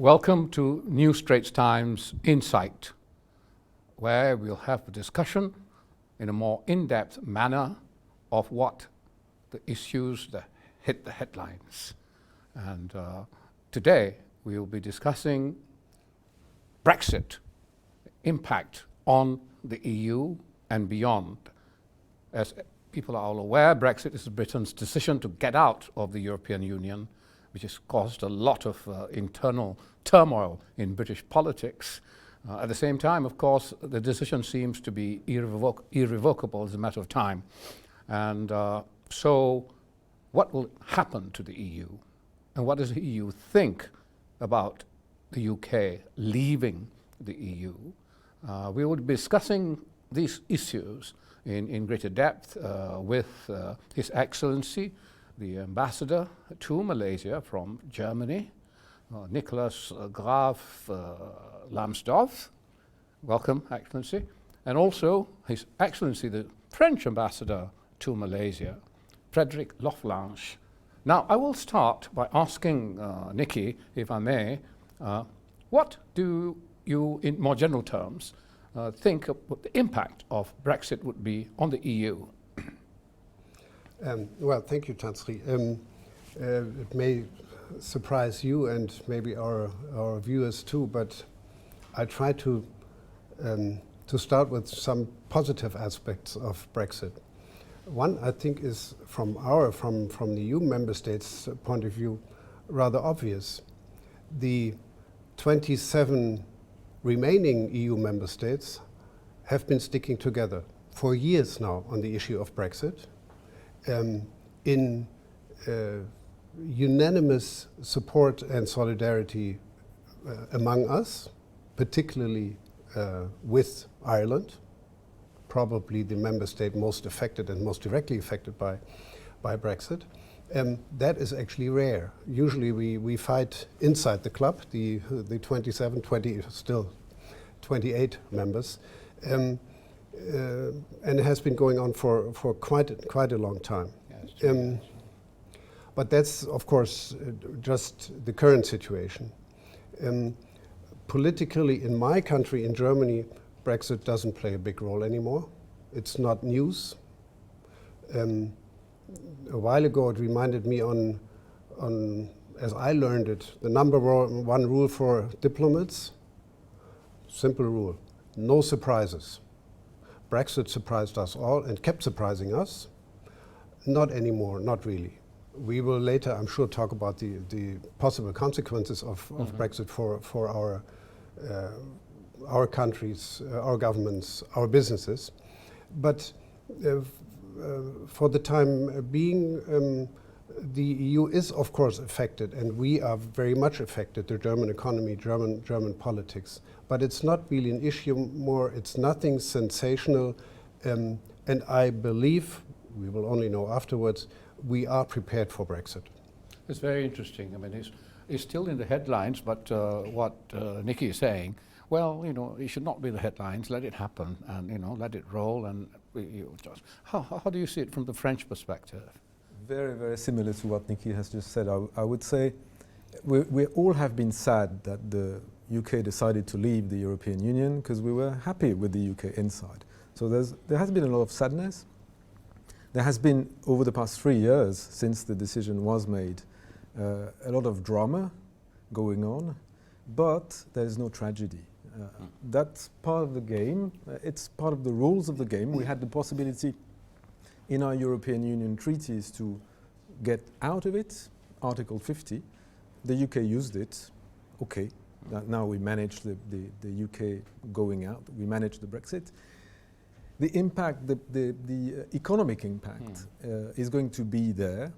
Welcome to New Straits Times Insight, where we'll have a discussion in a more in-depth manner of what the issues that hit the headlines. And today we'll be discussing Brexit, impact on the EU and beyond. As people are all aware, Brexit is Britain's decision to get out of the European Union, which has caused a lot of internal turmoil in British politics. At the same time, of course, the decision seems to be irrevocable as a matter of time. And so what will happen to the EU? And what does the EU think about the UK leaving the EU? We will be discussing these issues in greater depth with His Excellency, the Ambassador to Malaysia from Germany, Nicholas Graf Lambsdorff. Welcome, Excellency. And also His Excellency, the French Ambassador to Malaysia, Frederic Loflange. Now, I will start by asking Nikki, if I may, what do you, in more general terms, think of what the impact of Brexit would be on the EU? Well, thank you, Tansri. It may surprise you and maybe our viewers too, but I try to start with some positive aspects of Brexit. One, I think, is from the EU member states' point of view, rather obvious. The 27 remaining EU member states have been sticking together for years now on the issue of Brexit. In unanimous support and solidarity among us, particularly with Ireland, probably the member state most affected and most directly affected by Brexit. That is actually rare. Usually we fight inside the club, the 27, 20, still 28 members. And it has been going on for quite a long time. Yes, but that's, of course, just the current situation. Politically, in my country, in Germany, Brexit doesn't play a big role anymore. It's not news. A while ago, it reminded me on, as I learned it, the number one rule for diplomats, simple rule, no surprises. Brexit surprised us all and kept surprising us. Not anymore, not really. We will later, I'm sure, talk about the possible consequences of Brexit for our countries, our governments, our businesses. But for the time being, the EU is, of course, affected, and we are very much affected, the German economy, German politics. But it's not really an issue more, it's nothing sensational, and I believe, we will only know afterwards, we are prepared for Brexit. It's very interesting. I mean, it's still in the headlines, but what Nikki is saying, well, you know, it should not be the headlines, let it happen, and, you know, let it roll, and just, how do you see it from the French perspective? Very, very similar to what Nikki has just said. I would say we all have been sad that the UK decided to leave the European Union because we were happy with the UK inside. So there has been a lot of sadness. There has been, over the past 3 years since the decision was made, a lot of drama going on, but there is no tragedy. That's part of the game. It's part of the rules of the game. We had the possibility in our European Union treaties to get out of it, Article 50. The UK used it. Okay, now we manage the UK going out. We manage the Brexit. The impact, the economic impact is going to be there.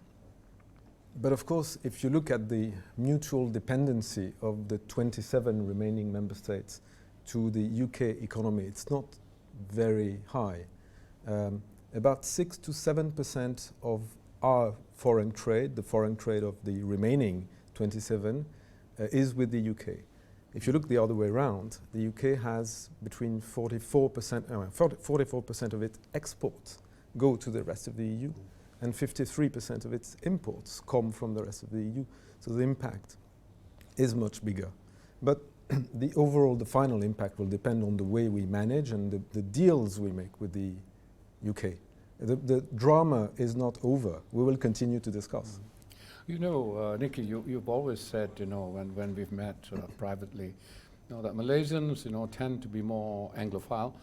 But of course, if you look at the mutual dependency of the 27 remaining member states to the UK economy, it's not very high. About 6 to 7% of our foreign trade, the foreign trade of the remaining 27, is with the UK. If you look the other way around, the UK has between 44% of its exports go to the rest of the EU, and 53% of its imports come from the rest of the EU. So the impact is much bigger. But the final impact will depend on the way we manage and the deals we make with the UK. The drama is not over. We will continue to discuss. You know, Nicky, you've always said, you know, when we've met privately, you know, that Malaysians, you know, tend to be more Anglophile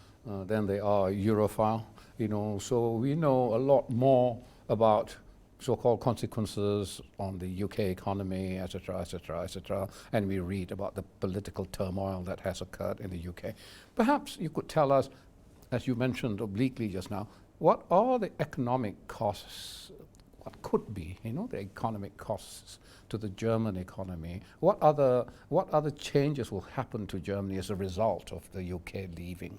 than they are Europhile, you know, so we know a lot more about so-called consequences on the UK economy, etc., etc., etc., and we read about the political turmoil that has occurred in the UK. Perhaps you could tell us, as you mentioned obliquely just now, what are the economic costs, what could be, you know, the economic costs to the German economy? What other changes will happen to Germany as a result of the UK leaving?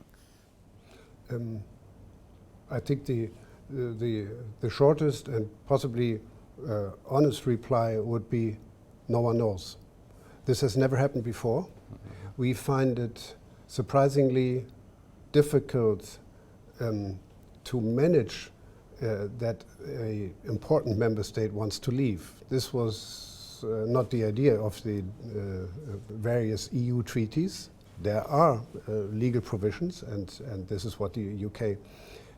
I think the shortest and possibly honest reply would be no one knows. This has never happened before. We find it surprisingly difficult to manage that an important member state wants to leave. This was not the idea of the various EU treaties. There are legal provisions, and this is what the UK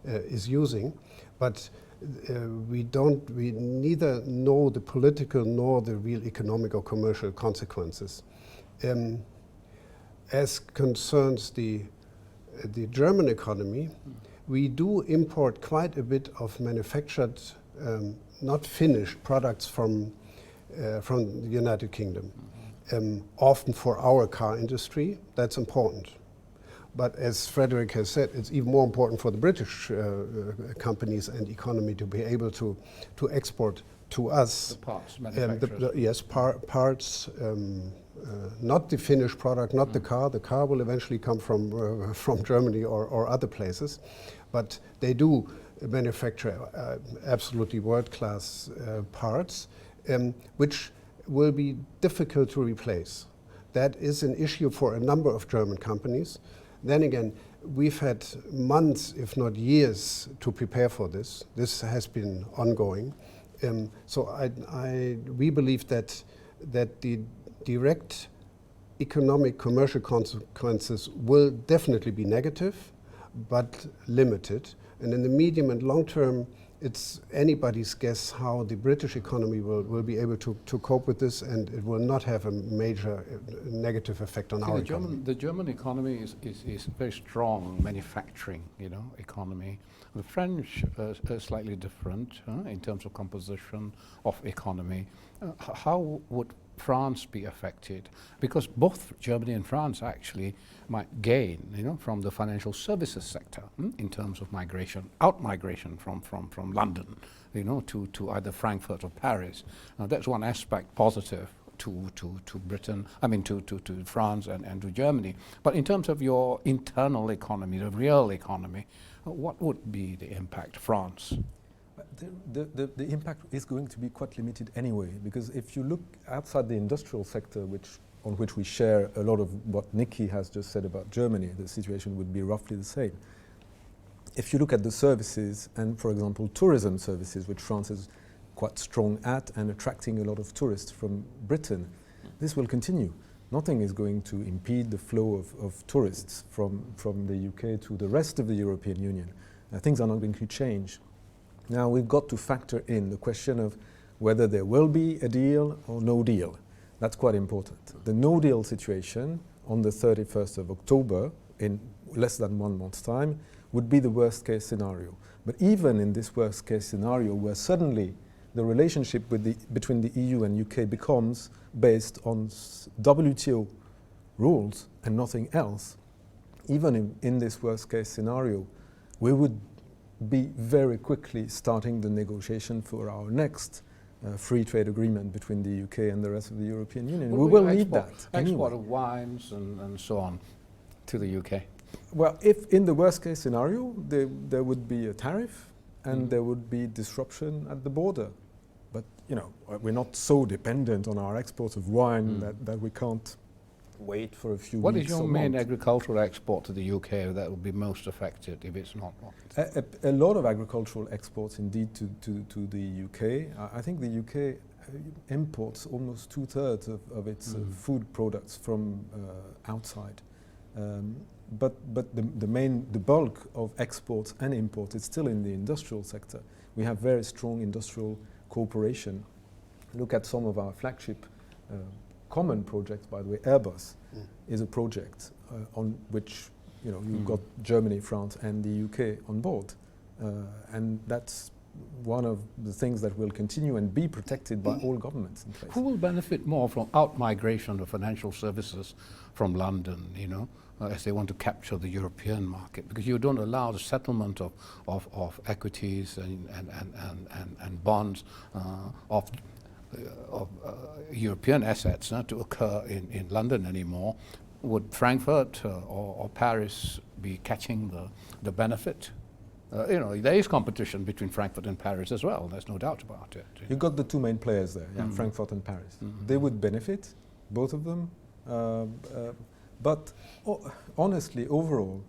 is using, but we neither know the political nor the real economic or commercial consequences. As concerns the German economy, we do import quite a bit of manufactured, not finished products from the United Kingdom, often for our car industry. That's important. But as Frederick has said, it's even more important for the British companies and economy to be able to export to us. The parts manufacturers. Parts, not the finished product, not the car. The car will eventually come from Germany or other places. But they do manufacture absolutely world-class parts, which will be difficult to replace. That is an issue for a number of German companies. Then again, we've had months, if not years, to prepare for this. This has been ongoing. So we believe that the direct economic commercial consequences will definitely be negative, but limited. And in the medium and long term, it's anybody's guess how the British economy will be able to cope with this, and it will not have a major negative effect on our economy. The German economy is very strong manufacturing, you know, economy. The French are slightly different in terms of composition of economy. How would France be affected? Because both Germany and France actually might gain, you know, from the financial services sector in terms of migration from London, you know, to either Frankfurt or Paris. That's one aspect positive to Britain, I mean to France and to Germany. But in terms of your internal economy, the real economy, what would be the impact, France? The impact is going to be quite limited anyway, because if you look outside the industrial sector, on which we share a lot of what Nicky has just said about Germany, the situation would be roughly the same. If you look at the services, and for example tourism services, which France is quite strong at and attracting a lot of tourists from Britain, this will continue. Nothing is going to impede the flow of tourists from the UK to the rest of the European Union. Things are not going to change. Now we've got to factor in the question of whether there will be a deal or no deal. That's quite important. The no deal situation on the 31st of October, in less than 1 month's time, would be the worst case scenario. But even in this worst case scenario, where suddenly the relationship between the EU and UK becomes based on WTO rules and nothing else, even in this worst case scenario, we would be very quickly starting the negotiation for our next free trade agreement between the UK and the rest of the European Union. We will need that anyway. Export of wines and so on to the UK. Well, if in the worst case scenario there would be a tariff and there would be disruption at the border. But you know, we're not so dependent on our exports of wine that we can't wait for a few What weeks. is your main agricultural export to the UK that would be most affected if it's not? A lot of agricultural exports indeed to the UK. I think the UK imports almost 2/3 of its food products from outside. But the bulk of exports and imports is still in the industrial sector. We have very strong industrial cooperation. Look at some of our flagship common projects, by the way. Airbus is a project on which you've got Germany, France and the UK on board. And that's one of the things that will continue and be protected by all governments in place. Who will benefit more from out-migration of financial services from London, as they want to capture the European market? Because you don't allow the settlement of equities and bonds of European assets to occur in London anymore. Would Frankfurt or Paris be catching the benefit? There is competition between Frankfurt and Paris as well. There's no doubt about it. You got the two main players there, Frankfurt and Paris. They would benefit, both of them. But honestly, overall,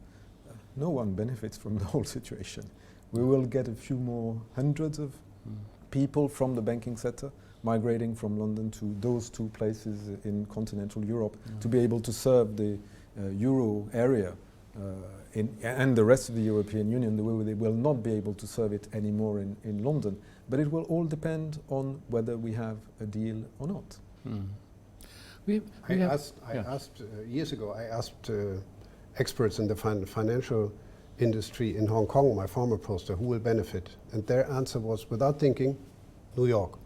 no one benefits from the whole situation. We will get a few more hundreds of people from the banking sector migrating from London to those two places in continental Europe to be able to serve the euro area and the rest of the European Union the way they will not be able to serve it anymore in London. But it will all depend on whether we have a deal or not. Years ago, I asked experts in the financial industry in Hong Kong, my former poster, who will benefit. And their answer was, without thinking, New York.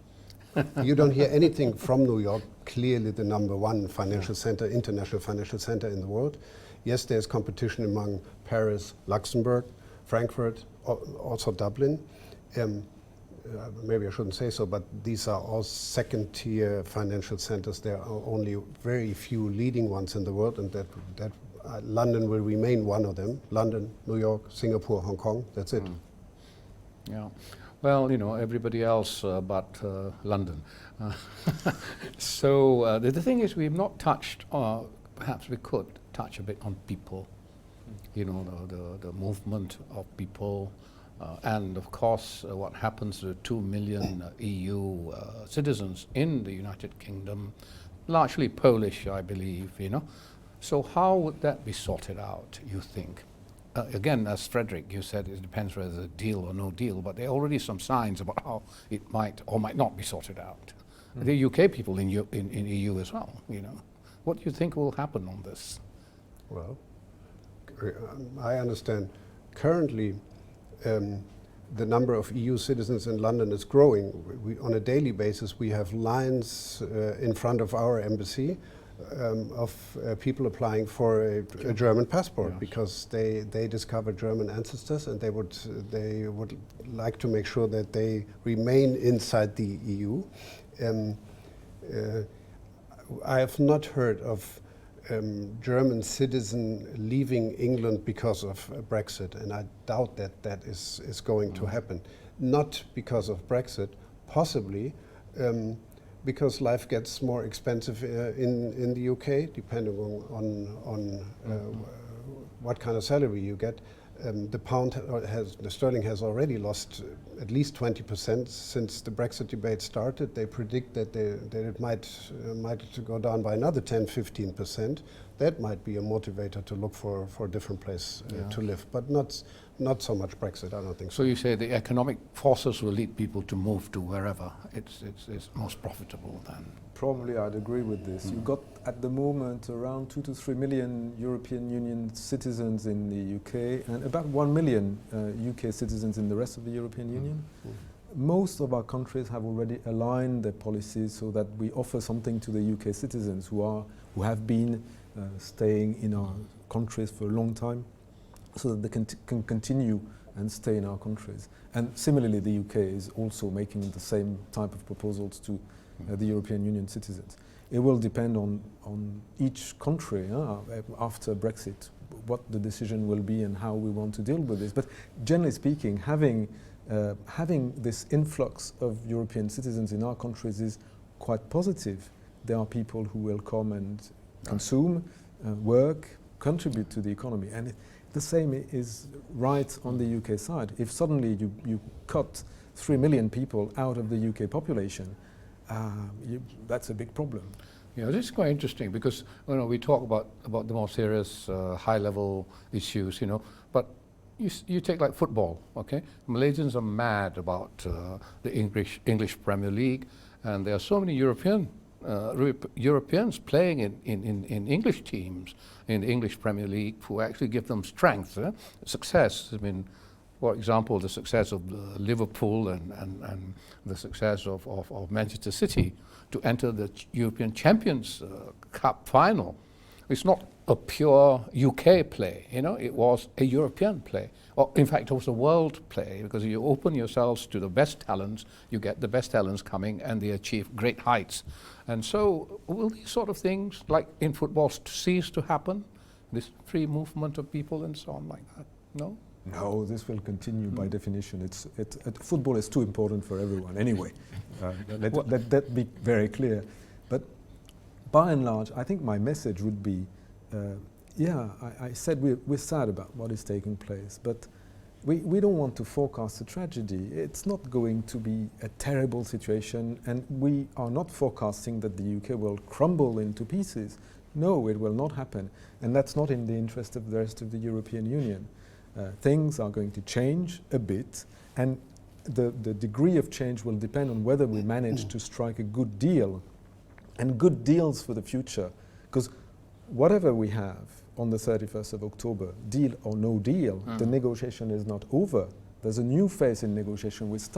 You don't hear anything from New York, clearly the number one financial center, international financial center in the world. Yes, there's competition among Paris, Luxembourg, Frankfurt, also Dublin. Maybe I shouldn't say so, but these are all second-tier financial centers. There are only very few leading ones in the world, and that London will remain one of them. London, New York, Singapore, Hong Kong, that's it. Yeah. Well, everybody else but London. So the thing is, we've not touched, or perhaps we could touch a bit on people, the movement of people, and of course what happens to 2 million EU citizens in the United Kingdom, largely Polish, I believe, So how would that be sorted out, you think? Again, as Frederick, you said, it depends whether there's a deal or no deal, but there are already some signs about how it might or might not be sorted out. The UK people in EU as well, What do you think will happen on this? Well, I understand. Currently, the number of EU citizens in London is growing. On a daily basis, we have lines in front of our embassy of people applying for a German passport because they discover German ancestors and they would like to make sure that they remain inside the EU. I have not heard of German citizen leaving England because of Brexit, and I doubt that is going to happen. Not because of Brexit, possibly because life gets more expensive in the UK, depending on what kind of salary you get. The sterling has already lost at least 20% since the Brexit debate started. They predict that it might go down by another 10-15%. That might be a motivator to look for a different place to live, but not so much Brexit. I don't think so. So you say the economic forces will lead people to move to wherever it's most profitable then? Probably I'd agree with this. You've got at the moment around 2 to 3 million European Union citizens in the UK and about 1 million UK citizens in the rest of the European Union. Most of our countries have already aligned their policies so that we offer something to the UK citizens who have been staying in our countries for a long time, so that they can continue and stay in our countries. And similarly, the UK is also making the same type of proposals to the European Union citizens. It will depend on each country after Brexit, what the decision will be and how we want to deal with this. But generally speaking, having this influx of European citizens in our countries is quite positive. There are people who will come and consume, work, contribute to the economy. And the same is right on the UK side. If suddenly you cut 3 million people out of the UK population, that's a big problem. Yeah, this is quite interesting because we talk about the more serious, high-level issues, but you take like football, okay? Malaysians are mad about the English Premier League, and there are so many Europeans playing in English teams in the English Premier League who actually give them strength, success. I mean, for example, the success of Liverpool and the success of Manchester City to enter the European Champions Cup final. It's not a pure UK play, it was a European play. Or in fact, it was a world play, because you open yourselves to the best talents, you get the best talents coming, and they achieve great heights. And so, will these sort of things, like in football, cease to happen? This free movement of people and so on like that? No? No, this will continue by definition. Football is too important for everyone anyway. Let that be very clear. But by and large, I think my message would be, I said we're sad about what is taking place, but we don't want to forecast a tragedy. It's not going to be a terrible situation, and we are not forecasting that the UK will crumble into pieces. No, it will not happen. And that's not in the interest of the rest of the European Union. Things are going to change a bit, and the degree of change will depend on whether we manage to strike a good deal, and good deals for the future. Because whatever we have on the 31st of October, deal or no deal, the negotiation is not over. There's a new phase in negotiation which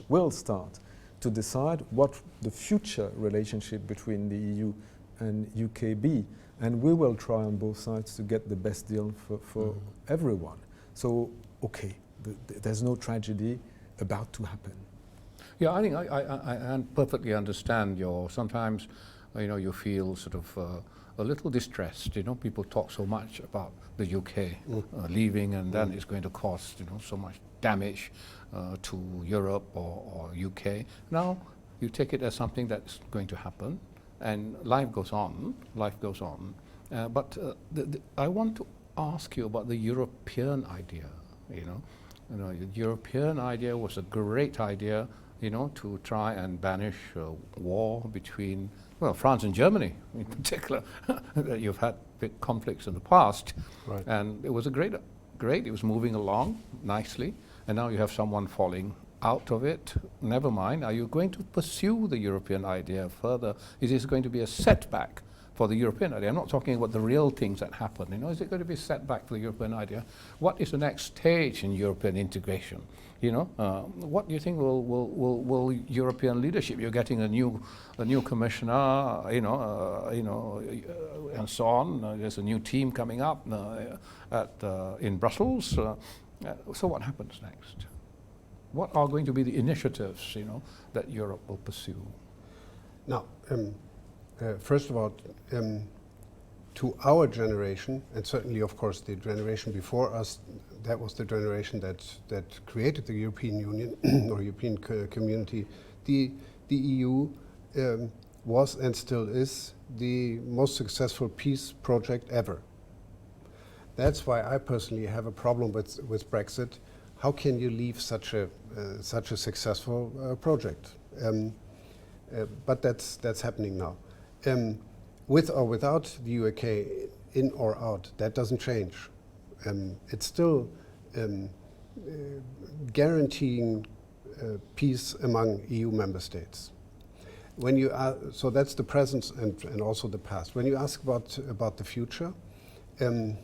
will start to decide what the future relationship between the EU and UK be. And we will try on both sides to get the best deal for everyone. So, okay, there's no tragedy about to happen. Yeah, I think I perfectly understand sometimes, you feel sort of a little distressed. People talk so much about the UK leaving, and then it's going to cause, so much damage to Europe or UK. Now, you take it as something that's going to happen, and life goes on. But I want to ask you about the European idea. The European idea was a great idea, to try and banish war between, France and Germany in particular. You've had big conflicts in the past, right. And it was great. It was moving along nicely, and now you have someone falling out of it. Never mind. Are you going to pursue the European idea further? Is this going to be a setback for the European idea? I'm not talking about the real things that happen. Is it going to be a setback for the European idea? What is the next stage in European integration? What do you think will European leadership? You're getting a new commissioner, and so on. There's a new team coming up in Brussels. So what happens next? What are going to be the initiatives, that Europe will pursue? Now, first of all, to our generation, and certainly, of course, the generation before us, that was the generation that created the European Union or European community. The EU was and still is the most successful peace project ever. That's why I personally have a problem with Brexit. How can you leave such a successful project? But that's happening now. With or without the UK, in or out, that doesn't change. It's still guaranteeing peace among EU member states. When you so that's the present and also the past. When you ask about the future, in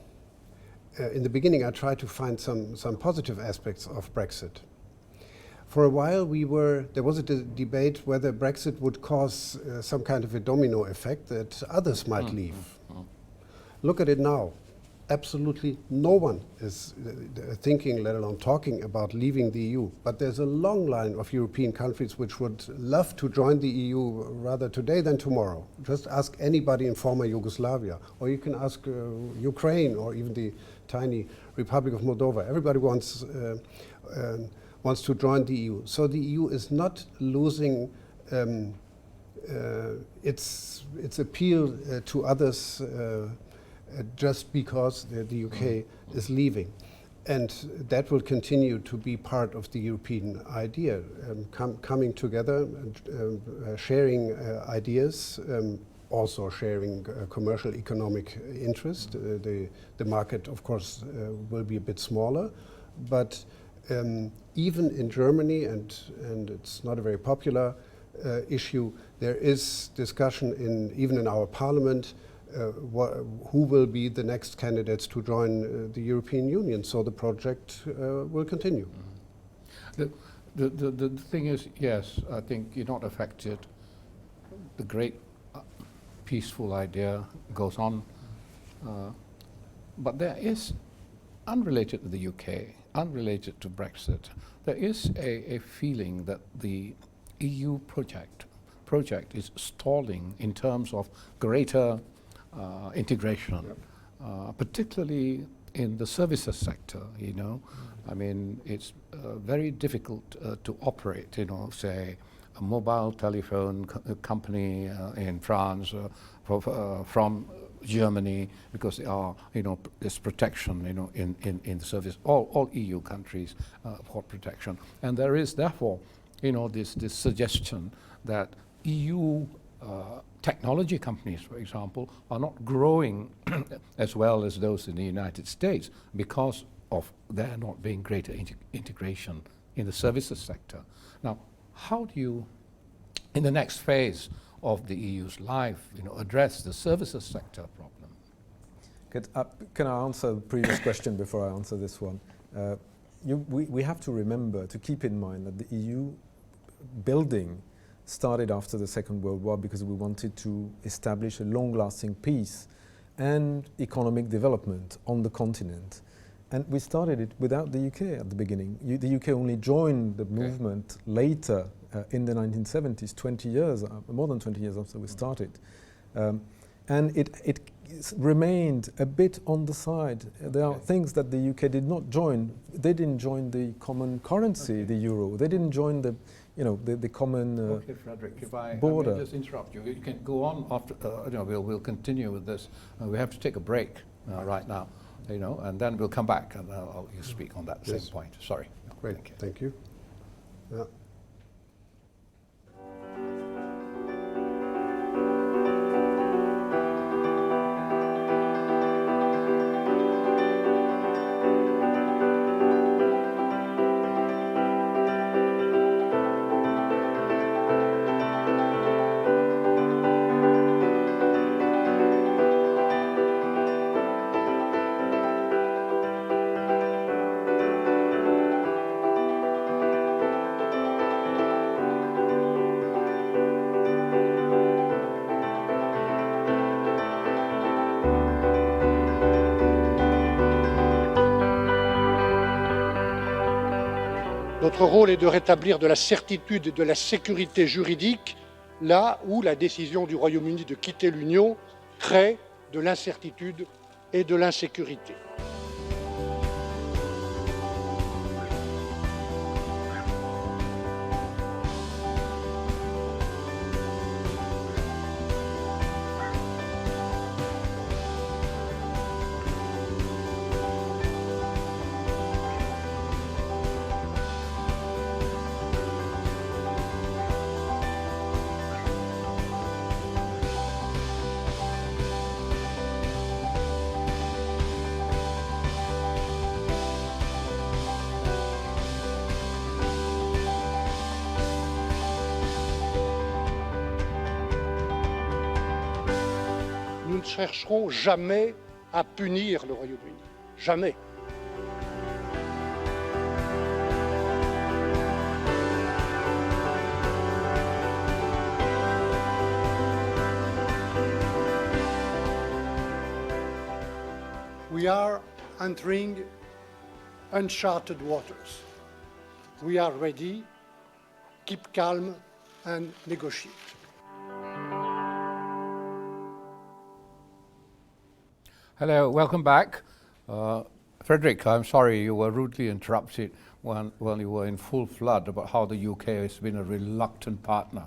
the beginning I tried to find some positive aspects of Brexit. For a while there was a debate whether Brexit would cause some kind of a domino effect that others might leave. Look at it now. Absolutely no one is thinking, let alone talking about leaving the EU. But there's a long line of European countries which would love to join the EU rather today than tomorrow. Just ask anybody in former Yugoslavia, or you can ask Ukraine, or even the tiny Republic of Moldova. Everybody wants to join the EU. So the EU is not losing its appeal to others just because the UK is leaving. And that will continue to be part of the European idea, coming together and sharing ideas, also sharing commercial economic interest. The market, of course, will be a bit smaller, but even in Germany, and it's not a very popular issue, there is discussion even in our parliament who will be the next candidates to join the European Union. So the project will continue. The thing is, yes, I think you're not affected. The great peaceful idea goes on. But there is, unrelated to the UK, unrelated to Brexit, there is a feeling that the EU project is stalling in terms of greater integration, particularly in the services sector, you know. I mean, it's very difficult to operate, you know, say, a mobile telephone company in France from Germany, because there are, you know, this protection, you know, in the service, all EU countries for protection. And there is therefore, you know, this suggestion that EU technology companies, for example, are not growing as well as those in the United States because of there not being greater integration in the services sector. Now, how do you, in the next phase of the EU's life, you know, address the services sector problem? Can I answer the previous question before I answer this one? We have to remember, to keep in mind that the EU building started after the Second World War because we wanted to establish a long-lasting peace and economic development on the continent. And we started it without the UK at the beginning. The UK only joined the movement later in the 1970s, 20 years, more than 20 years after we started. And it remained a bit on the side. There are things that the UK did not join. They didn't join the common currency, the euro. They didn't join the, you know, the common okay, Frederick, if I border. may just interrupt you. You can go on after. You know, we'll continue with this. We have to take a break right now, you know, and then we'll come back and you speak on that same point. Sorry. Great. Thank you. Yeah. Notre rôle est de rétablir de la certitude et de la sécurité juridique là où la décision du Royaume-Uni de quitter l'Union crée de l'incertitude et de l'insécurité. Nous ne chercherons jamais à punir le Royaume-Uni. Jamais. We are entering uncharted waters. We are ready. Keep calm and negotiate. Hello, welcome back. Frederick, I'm sorry you were rudely interrupted when you were in full flood about how the UK has been a reluctant partner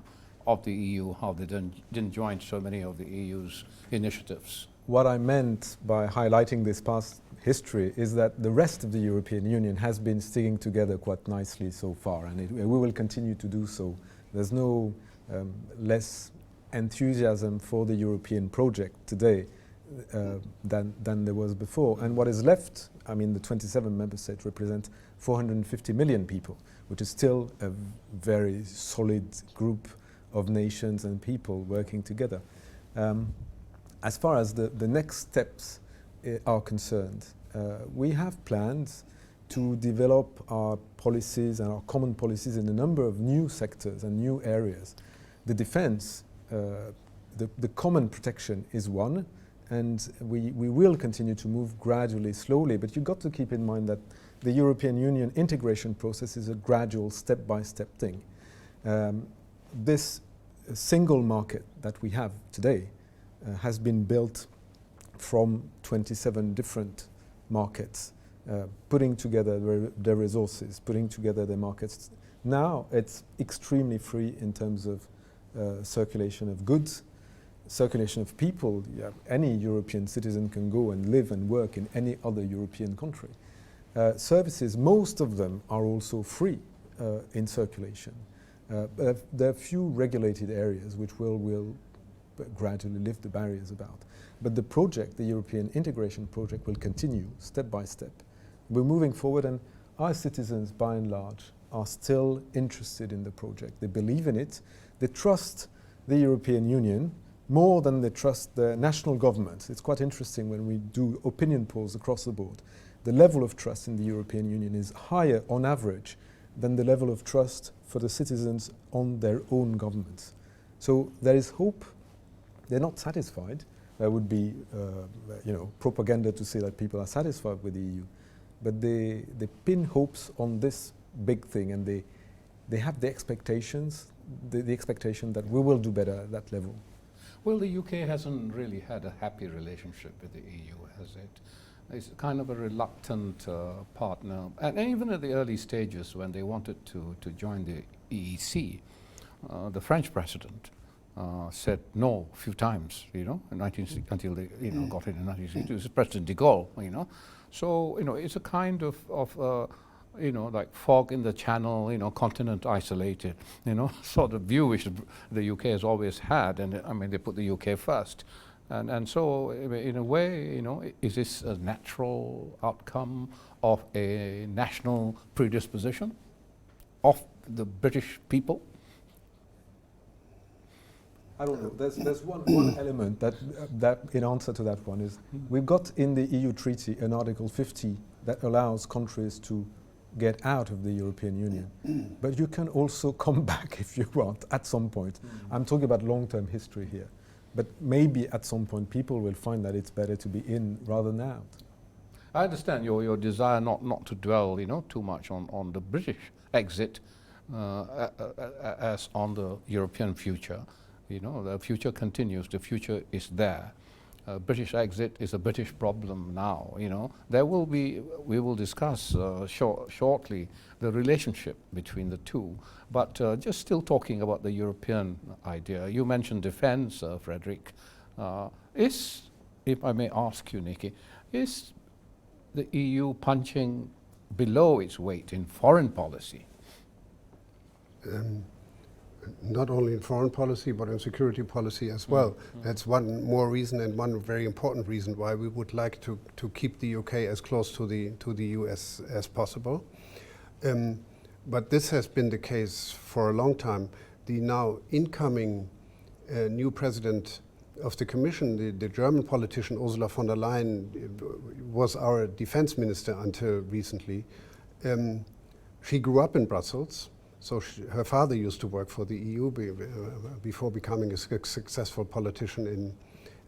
of the EU, how they didn't join so many of the EU's initiatives what I meant by highlighting this past history is that the rest of the European Union has been sticking together quite nicely so far, and we will continue to do so. There's no less enthusiasm for the European project today than there was before. And what is left, I mean, the 27 member states represent 450 million people, which is still a very solid group of nations and people working together. As far as the next steps are concerned, we have plans to develop our policies and our common policies in a number of new sectors and new areas. The defense, the common protection is one, and we will continue to move gradually, slowly, but you've got to keep in mind that the European Union integration process is a gradual, step-by-step thing. This single market that we have today has been built from 27 different markets, putting together their resources, putting together their markets. Now it's extremely free in terms of circulation of goods, circulation of people. Yeah, any European citizen can go and live and work in any other European country. Services, most of them are also free in circulation. There are few regulated areas which will gradually lift the barriers about. But the project, the European integration project, will continue step by step. We're moving forward, and our citizens, by and large, are still interested in the project. They believe in it. They trust the European Union more than they trust the national governments. It's quite interesting when we do opinion polls across the board. The level of trust in the European Union is higher on average than the level of trust for the citizens on their own governments. So there is hope. They're not satisfied. There would be propaganda to say that people are satisfied with the EU. But they pin hopes on this big thing, and they have the expectations, the expectation that we will do better at that level. Well, the UK hasn't really had a happy relationship with the EU, has it? It's kind of a reluctant partner. And even at the early stages when they wanted to join the EEC, the French president said no a few times, until they got in 1962. It was President de Gaulle, So, it's a kind of like fog in the channel, continent isolated, sort of view which the UK has always had. And I mean, they put the UK first. And so, in a way, is this a natural outcome of a national predisposition of the British people? I don't know. There's one element that in answer to that one is we've got in the EU treaty an Article 50 that allows countries to get out of the European Union. But you can also come back if you want at some point. I'm talking about long-term history here. But maybe at some point people will find that it's better to be in rather than out. I understand your desire not to dwell too much on the British exit as on the European future. The future continues, the future is there. British exit is a British problem now, we will discuss shortly the relationship between the two, but just still talking about the European idea. You mentioned defense, Frederick. If I may ask you, Nikki, is the EU punching below its weight in foreign policy? Not only in foreign policy, but in security policy as well. That's one more reason, and one very important reason why we would like to keep the UK as close to the US as possible. But this has been the case for a long time. The now incoming new president of the Commission, the German politician Ursula von der Leyen, was our defense minister until recently. She grew up in Brussels. So her father used to work for the EU before becoming a successful politician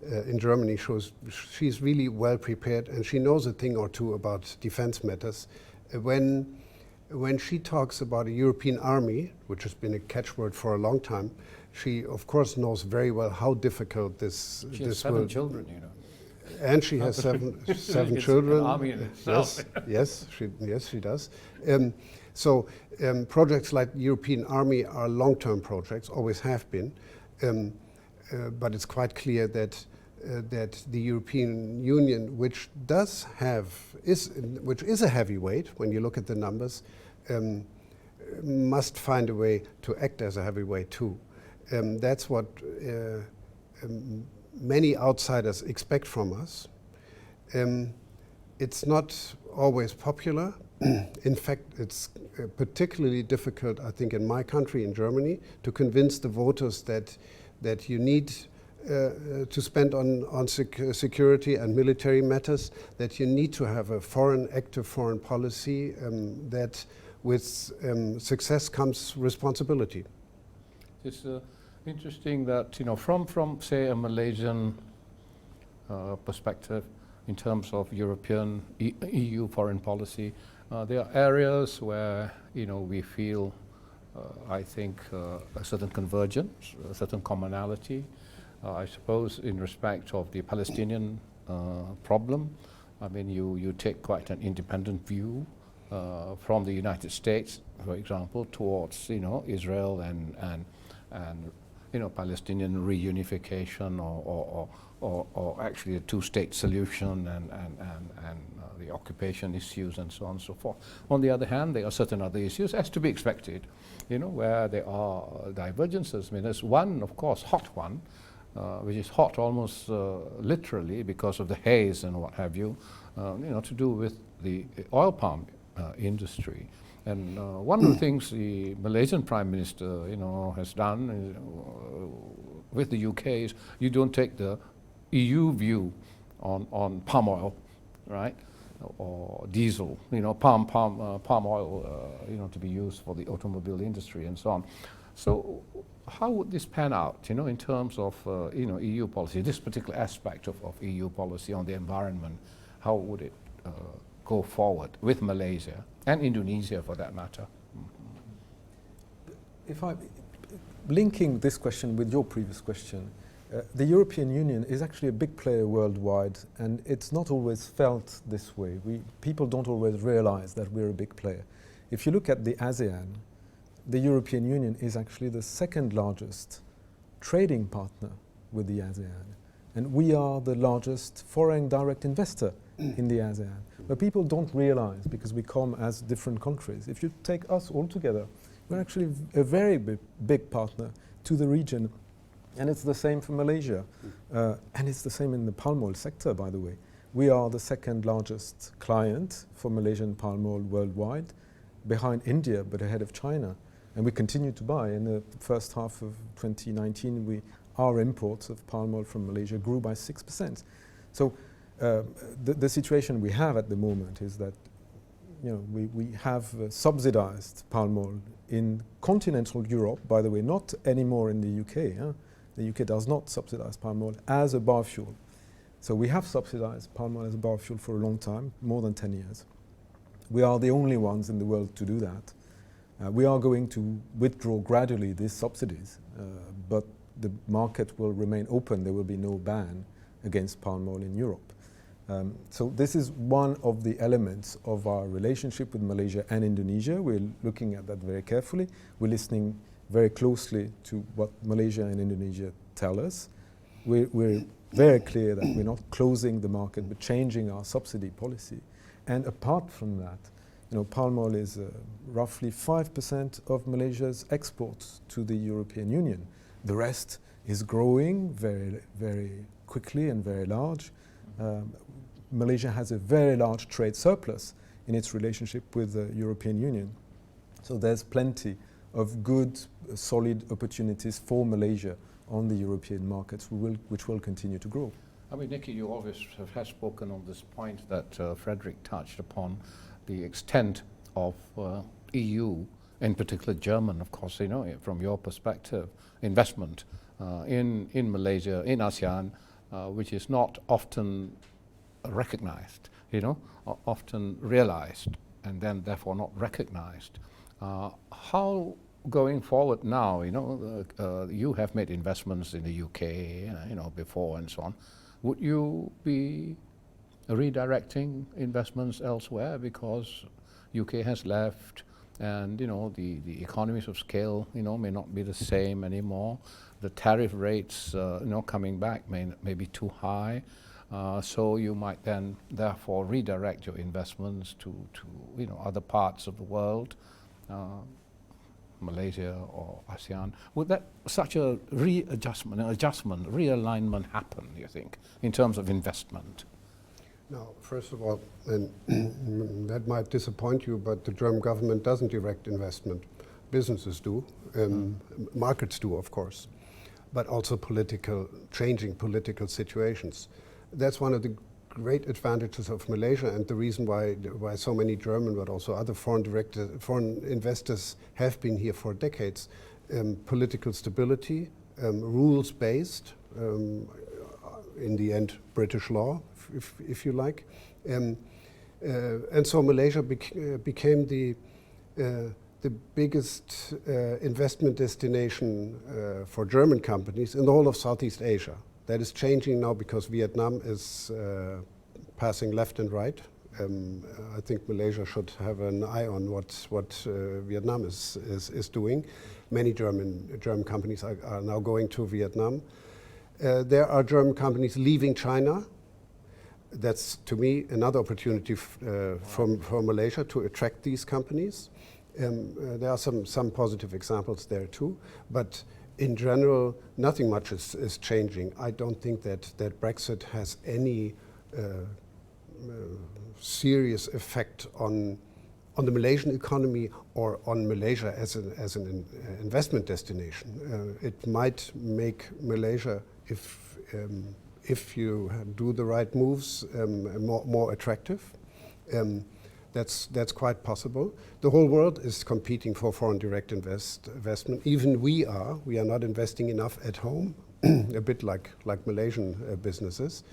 in Germany. She's really well prepared, and she knows a thing or two about defense matters. When she talks about a European army, which has been a catchword for a long time, she of course knows very well how difficult this will. She has 7 children, And she has seven children. An army in itself. Yes, she does. So projects like European Army are long-term projects, always have been, but it's quite clear that that the European Union, which is a heavyweight when you look at the numbers, must find a way to act as a heavyweight too. That's what many outsiders expect from us. It's not always popular. In fact, it's particularly difficult, I think, in my country, in Germany, to convince the voters that you need to spend on security and military matters, that you need to have a active foreign policy, that with success comes responsibility. It's interesting that, from say a Malaysian perspective, in terms of European EU foreign policy, there are areas where we feel, I think, a certain convergence, a certain commonality. I suppose in respect of the Palestinian problem, I mean, you take quite an independent view from the United States, for example, towards Israel and Palestinian reunification or actually a two-state solution and the occupation issues and so on and so forth. On the other hand, there are certain other issues, as to be expected, where there are divergences. I mean, there's one, of course, hot one, which is hot almost literally because of the haze and what have you, to do with the oil palm industry. And one of the things the Malaysian Prime Minister, has done with the UK is you don't take the EU view on palm oil, right, or diesel, palm oil, to be used for the automobile industry and so on. So how would this pan out, in terms of EU policy, this particular aspect of EU policy on the environment? How would it go forward with Malaysia and Indonesia, for that matter? If I'm linking this question with your previous question, the European Union is actually a big player worldwide, and it's not always felt this way. People don't always realize that we're a big player. If you look at the ASEAN, the European Union is actually the second largest trading partner with the ASEAN. And we are the largest foreign direct investor in the ASEAN. But people don't realize, because we come as different countries. If you take us all together, we're actually a very big partner to the region. And it's the same for Malaysia. And it's the same in the palm oil sector, by the way. We are the second largest client for Malaysian palm oil worldwide, behind India, but ahead of China. And we continue to buy. In the first half of 2019, our imports of palm oil from Malaysia grew by 6%. So the situation we have at the moment is that we have subsidized palm oil in continental Europe, by the way, not anymore in the UK. The UK does not subsidize palm oil as a biofuel. So we have subsidized palm oil as a biofuel for a long time, more than 10 years. We are the only ones in the world to do that. We are going to withdraw gradually these subsidies, but the market will remain open. There will be no ban against palm oil in Europe. So this is one of the elements of our relationship with Malaysia and Indonesia. We're looking at that very carefully. We're listening very closely to what Malaysia and Indonesia tell us. We're very clear that we're not closing the market, but changing our subsidy policy. And apart from that, palm oil is roughly 5% of Malaysia's exports to the European Union. The rest is growing very, very quickly and very large. Malaysia has a very large trade surplus in its relationship with the European Union. So there's plenty of good, solid opportunities for Malaysia on the European markets, which will continue to grow. I mean, Nikki, you always have spoken on this point that Frederick touched upon, the extent of EU, in particular German, of course, from your perspective, investment in Malaysia, in ASEAN, which is not often recognized, often realized, and then therefore not recognized. How going forward now, you have made investments in the UK, before and so on. Would you be redirecting investments elsewhere because UK has left, and the economies of scale may not be the same anymore. The tariff rates coming back may be too high, so you might then therefore redirect your investments to other parts of the world, Malaysia or ASEAN. Would that such a realignment happen, you think, in terms of investment? Now, first of all, and that might disappoint you, but the German government doesn't direct investment. Businesses do, markets do, of course, but also changing political situations. That's one of the great advantages of Malaysia, and the reason why so many German, but also other foreign investors have been here for decades. Political stability, rules-based, in the end, British law, if you like, and so Malaysia became the biggest investment destination for German companies in the whole of Southeast Asia. That is changing now because Vietnam is passing left and right. I think Malaysia should have an eye on what Vietnam is doing. Many German companies are now going to Vietnam. There are German companies leaving China. That's, to me, another opportunity for Malaysia to attract these companies. There are some positive examples there too, but in general, nothing much is changing. I don't think that Brexit has any serious effect on the Malaysian economy or on Malaysia as an investment destination. It might make Malaysia, if you do the right moves, more attractive. That's quite possible. The whole world is competing for foreign direct investment. Even we are not investing enough at home, a bit like Malaysian businesses.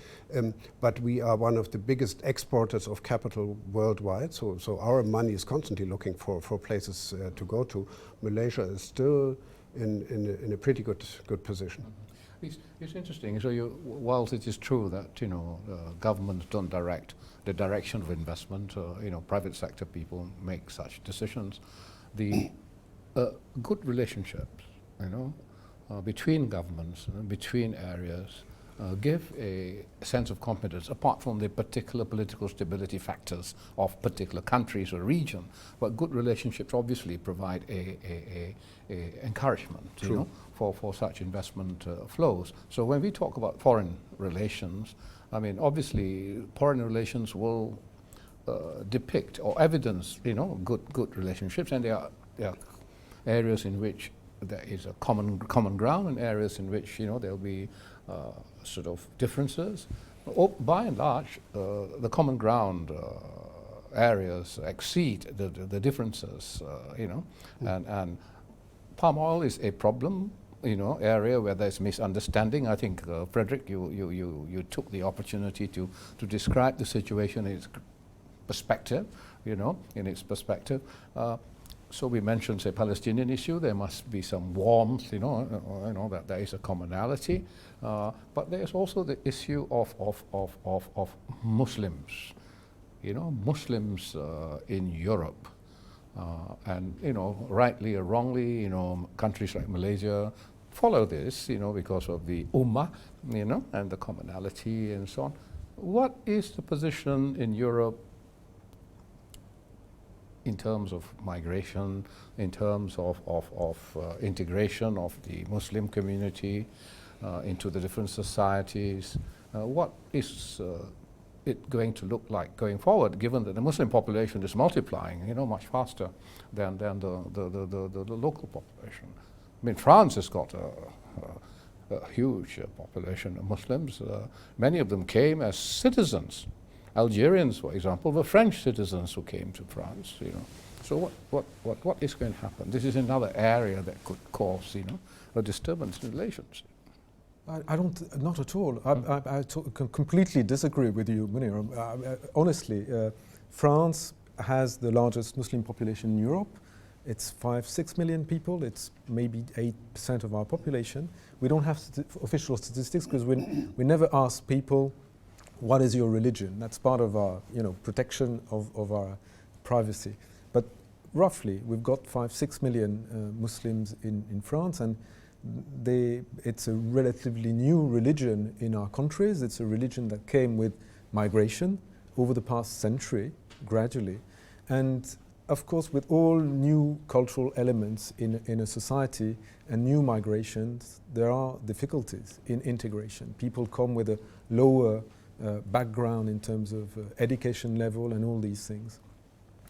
But we are one of the biggest exporters of capital worldwide. So our money is constantly looking for places to go to. Malaysia is still in a pretty good position. It's interesting. So whilst it is true that governments don't direct the direction of investment, private sector people make such decisions. The good relationships, between governments, between areas, give a sense of confidence, apart from the particular political stability factors of particular countries or region. But good relationships obviously provide a encouragement, for such investment flows. So when we talk about foreign relations, I mean, obviously, foreign relations will depict or evidence, good relationships, and there are areas in which there is a common ground, and areas in which there'll be sort of differences. By and large, the common ground areas exceed the differences, and palm oil is a problem, area where there's misunderstanding. I think, Frederick, you took the opportunity to describe the situation in its perspective, in its perspective. So we mentioned, say, Palestinian issue. There must be some warmth, that there is a commonality. But there's also the issue of Muslims, Muslims in Europe. And rightly or wrongly, countries like Malaysia follow this, because of the Ummah, and the commonality and so on. What is the position in Europe in terms of migration, in terms of integration of the Muslim community into the different societies? What is it going to look like going forward, given that the Muslim population is multiplying, much faster than the local population? I mean, France has got a huge population of Muslims. Many of them came as citizens. Algerians, for example, were French citizens who came to France. So what is going to happen? This is another area that could cause, a disturbance in relations. I don't, not at all. I completely disagree with you, Munir. Honestly, France has the largest Muslim population in Europe. It's 5-6 million people. It's maybe 8% of our population. We don't have official statistics because we never ask people, what is your religion? That's part of our protection of our privacy. But roughly, we've got 5-6 million Muslims in France, and it's a relatively new religion in our countries. It's a religion that came with migration over the past century, gradually. And of course, with all new cultural elements in a society and new migrations, there are difficulties in integration. People come with a lower background in terms of education level and all these things.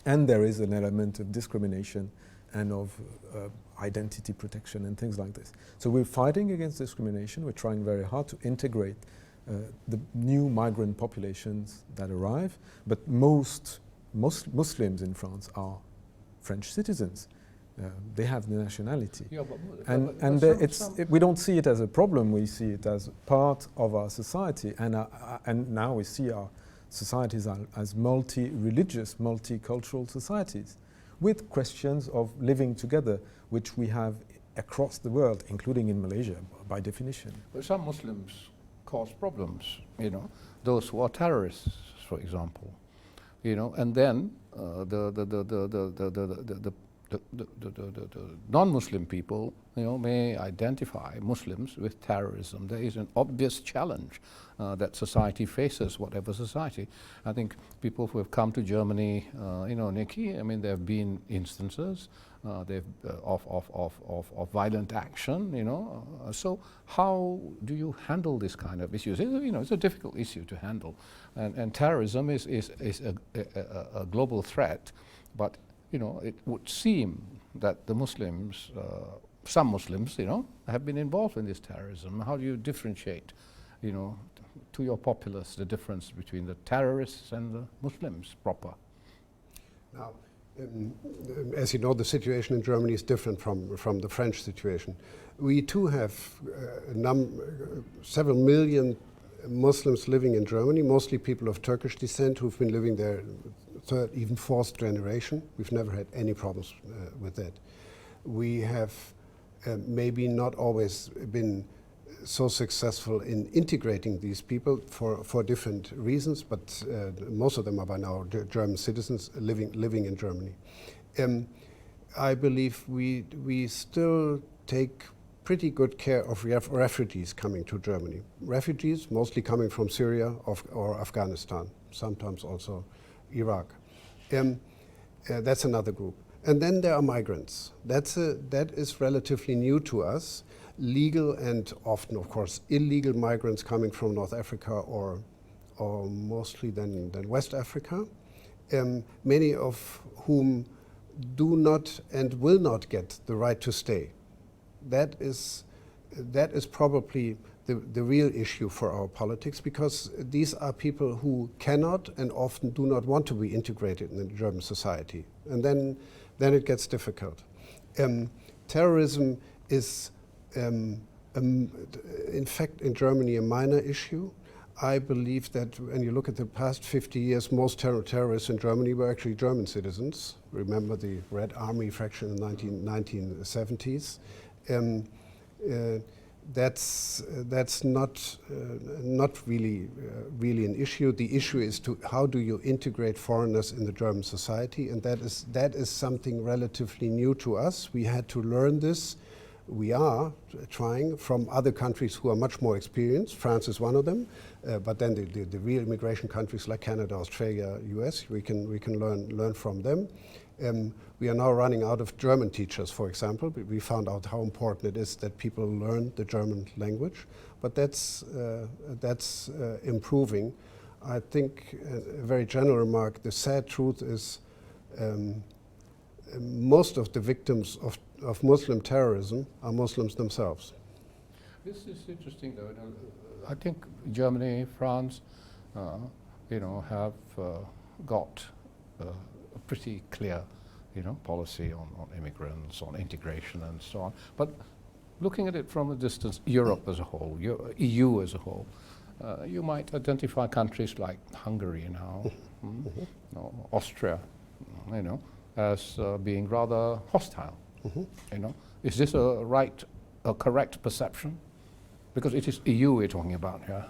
And there is an element of discrimination and of identity protection and things like this. So we're fighting against discrimination. We're trying very hard to integrate the new migrant populations that arrive, but most Muslims in France are French citizens. They have the nationality. Yeah, we don't see it as a problem. We see it as part of our society, and now we see our societies as multi-religious, multicultural societies, with questions of living together, which we have across the world, including in Malaysia, by definition. But some Muslims cause problems, those who are terrorists, for example, and then the non-Muslim people, may identify Muslims with terrorism. There is an obvious challenge that society faces, whatever society. I think people who have come to Germany, Nikki, there have been instances of violent action, So how do you handle this kind of issues? It's a difficult issue to handle, and terrorism is a global threat, but it would seem that the Muslims, some Muslims, have been involved in this terrorism. How do you differentiate, to your populace, the difference between the terrorists and the Muslims proper? Now, as you know, the situation in Germany is different from the French situation. We too have several million Muslims living in Germany, mostly people of Turkish descent who've been living there third, even fourth generation. We've never had any problems with that. We have maybe not always been so successful in integrating these people for different reasons, but most of them are by now German citizens living in Germany. I believe we still take pretty good care of refugees coming to Germany. Refugees mostly coming from Syria or Afghanistan, sometimes also Iraq. That's another group. And then there are migrants. That is relatively new to us. Legal and often, of course, illegal migrants coming from North Africa or mostly then West Africa, many of whom do not and will not get the right to stay. That is probably the real issue for our politics, because these are people who cannot and often do not want to be integrated in the German society. And then it gets difficult. Terrorism is, in fact, in Germany, a minor issue. I believe that when you look at the past 50 years, most terrorists in Germany were actually German citizens. Remember the Red Army faction in the 1970s. That's not really an issue. The issue is how do you integrate foreigners in the German society, and that is something relatively new to us. We had to learn this. We are trying from other countries who are much more experienced. France is one of them, but then the real immigration countries like Canada, Australia, US, we can learn from them. We are now running out of German teachers, for example. We found out how important it is that people learn the German language, but that's improving. I think a very general remark, the sad truth is most of the victims of Muslim terrorism are Muslims themselves. This is interesting, though. I think Germany, France, have got a pretty clear, policy on immigrants, on integration, and so on. But looking at it from a distance, Europe as a whole, EU as a whole, you might identify countries like Hungary now, Austria, as being rather hostile. Is this a correct perception? Because it is EU we're talking about here,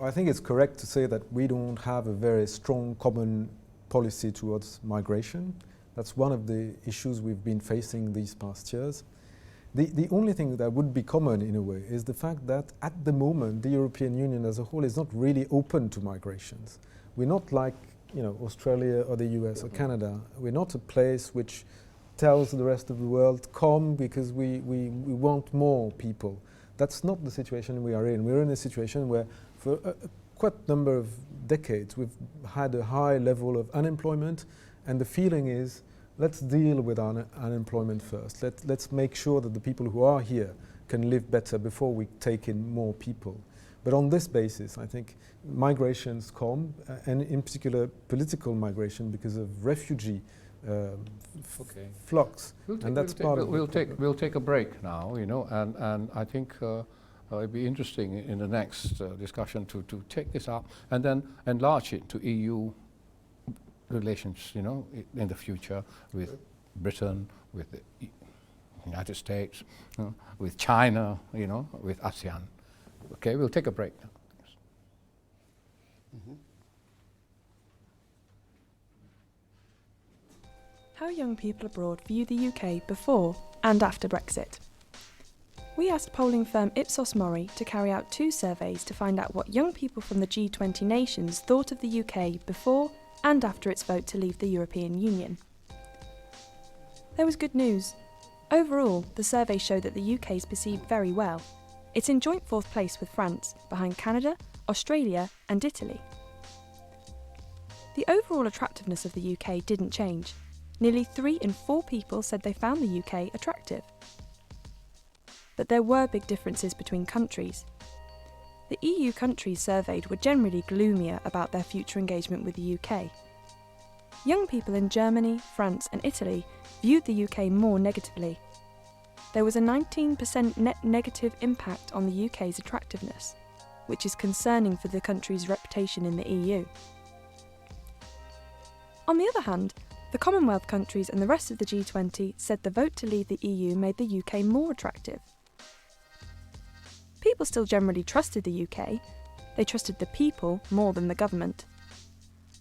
I think it's correct to say that we don't have a very strong common policy towards migration. That's one of the issues we've been facing these past years. The only thing that would be common in a way is the fact that at the moment the European Union as a whole is not really open to migrations. We're not like Australia or the US or Canada. We're not a place which tells the rest of the world, come because we want more people. That's not the situation we are in. We're in a situation where for quite a number of decades we've had a high level of unemployment, and the feeling is let's deal with our unemployment first. Let's make sure that the people who are here can live better before we take in more people. But on this basis, I think migrations come, and in particular political migration because of refugee flux, and that's part of it. We'll take a break now, and I think it'd be interesting in the next discussion to take this up and then enlarge it to EU relations, in the future with Britain, with the United States, with China, with ASEAN. Okay, we'll take a break now. Mm-hmm. How young people abroad view the UK before and after Brexit. We asked polling firm Ipsos Mori to carry out 2 surveys to find out what young people from the G20 nations thought of the UK before and after its vote to leave the European Union. There was good news. Overall, the survey showed that the UK is perceived very well. It's in joint 4th place with France, behind Canada, Australia and Italy. The overall attractiveness of the UK didn't change. Nearly 3 in 4 people said they found the UK attractive. But there were big differences between countries. The EU countries surveyed were generally gloomier about their future engagement with the UK. Young people in Germany, France and Italy viewed the UK more negatively. There was a 19% net negative impact on the UK's attractiveness, which is concerning for the country's reputation in the EU. On the other hand, the Commonwealth countries and the rest of the G20 said the vote to leave the EU made the UK more attractive. People still generally trusted the UK. They trusted the people more than the government.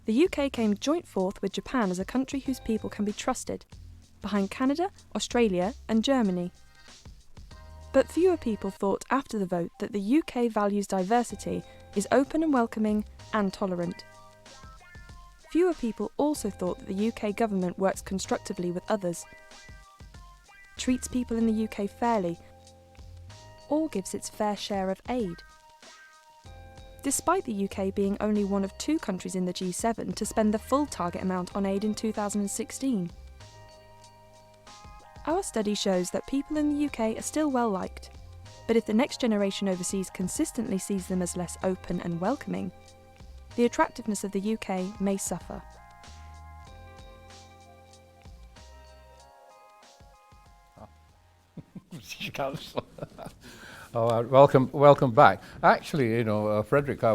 The UK came joint 4th with Japan as a country whose people can be trusted, behind Canada, Australia and Germany. But fewer people thought after the vote that the UK values diversity, is open and welcoming and tolerant. Fewer people also thought that the UK government works constructively with others, treats people in the UK fairly, or gives its fair share of aid. Despite the UK being only one of 2 countries in the G7 to spend the full target amount on aid in 2016. Our study shows that people in the UK are still well liked, but if the next generation overseas consistently sees them as less open and welcoming, the attractiveness of the UK may suffer. Welcome back. Actually, Frederick, I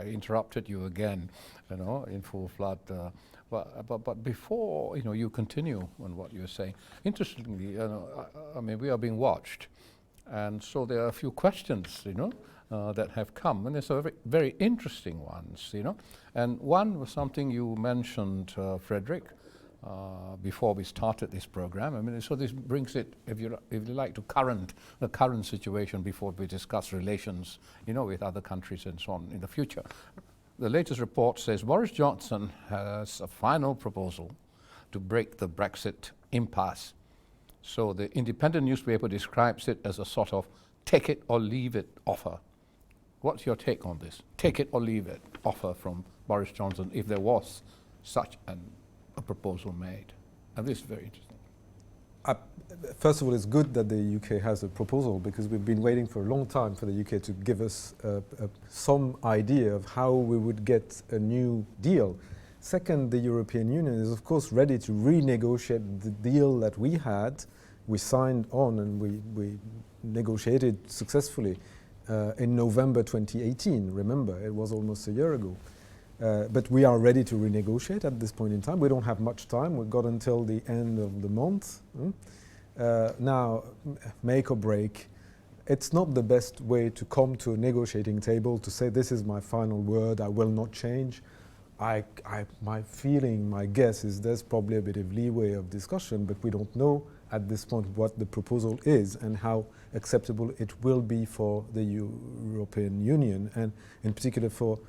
interrupted you again, in full flood. But before you continue on what you're saying, interestingly, we are being watched, and so there are a few questions, that have come, and there's very, very interesting ones, And one was something you mentioned, Frederick, before we started this program. So this brings it, if you like, to the current situation before we discuss relations, with other countries and so on in the future. The latest report says Boris Johnson has a final proposal to break the Brexit impasse. So the independent newspaper describes it as a sort of take it or leave it offer. What's your take on this? Take it or leave it offer from Boris Johnson, if there was such a proposal made. And this is very interesting. First of all, it's good that the UK has a proposal, because we've been waiting for a long time for the UK to give us some idea of how we would get a new deal. Second, the European Union is of course ready to renegotiate the deal that we had. We signed on and we negotiated successfully in November 2018. Remember, it was almost a year ago. But we are ready to renegotiate at this point in time. We don't have much time. We've got until the end of the month. Now, make or break, it's not the best way to come to a negotiating table to say this is my final word, I will not change. My feeling, my guess is there's probably a bit of leeway of discussion, but we don't know at this point what the proposal is and how acceptable it will be for the European Union, and in particular for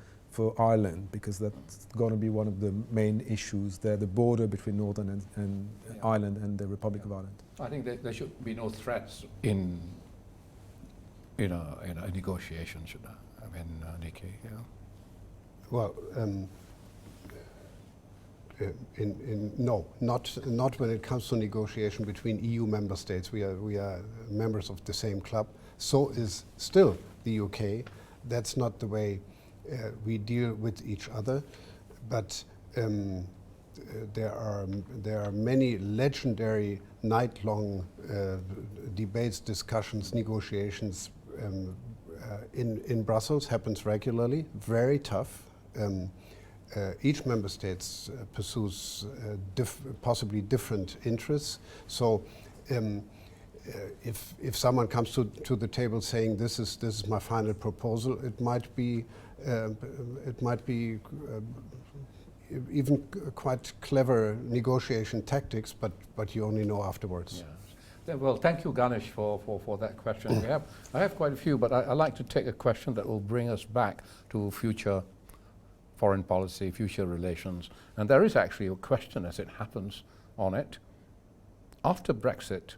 Ireland, because that's going to be one of the main issues there, the border between Northern and Ireland and the Republic of Ireland. I think that there should be no threats in a negotiation, should there? I mean, Nikki, you know. Well, no, not when it comes to negotiation between EU member states. We are members of the same club. So is still the UK. That's not the way we deal with each other. But there are many legendary night-long debates, discussions, negotiations in Brussels. Happens regularly. Very tough. Each member state pursues possibly different interests. So, if someone comes to the table saying this is my final proposal, it might be even quite clever negotiation tactics, but you only know afterwards. Yeah. Well, thank you, Ganesh, for that question. I have quite a few, but I'd like to take a question that will bring us back to future foreign policy, future relations. And there is actually a question as it happens on it. After Brexit,